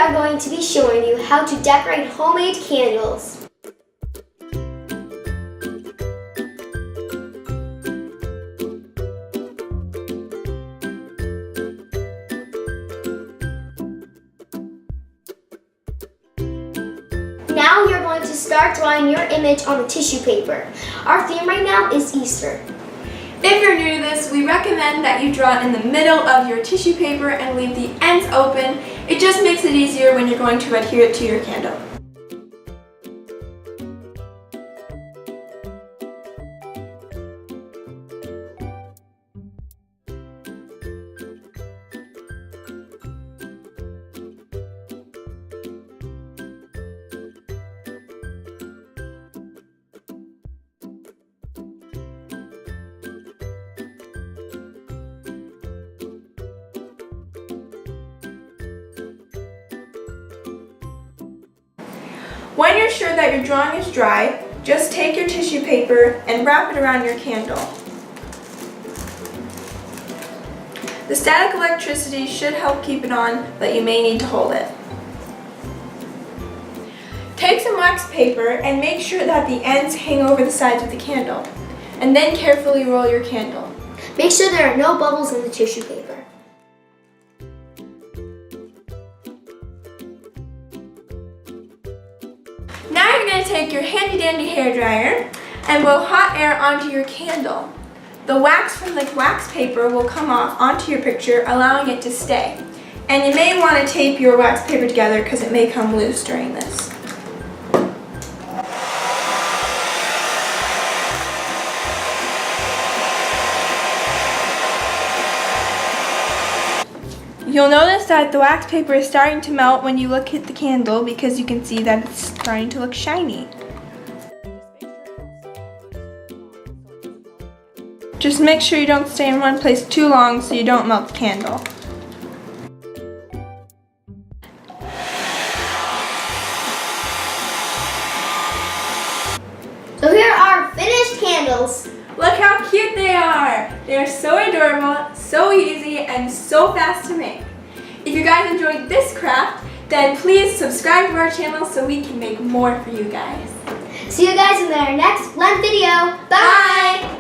are going to be showing you how to decorate homemade candles. Now you're going to start drawing your image on the tissue paper. Our theme right now is Easter. If you're new to this, we recommend that you draw in the middle of your tissue paper and leave the ends open. It just makes it easier when you're going to adhere it to your candle. When you're sure that your drawing is dry, just take your tissue paper and wrap it around your candle. The static electricity should help keep it on, but you may need to hold it. Take some wax paper and make sure that the ends hang over the sides of the candle, and then carefully roll your candle. Make sure there are no bubbles in the tissue paper. Now you're going to take your handy dandy hairdryer and blow hot air onto your candle. The wax from the wax paper will come off onto your picture, allowing it to stay. And you may want to tape your wax paper together because it may come loose during this. You'll notice that the wax paper is starting to melt when you look at the candle because you can see that it's starting to look shiny. Just make sure you don't stay in one place too long so you don't melt the candle. So here are our finished candles. Look how cute they are! They are so adorable, so easy, and so fast to make. If you guys enjoyed this craft, then please subscribe to our channel so we can make more for you guys. See you guys in our next Lent video. Bye!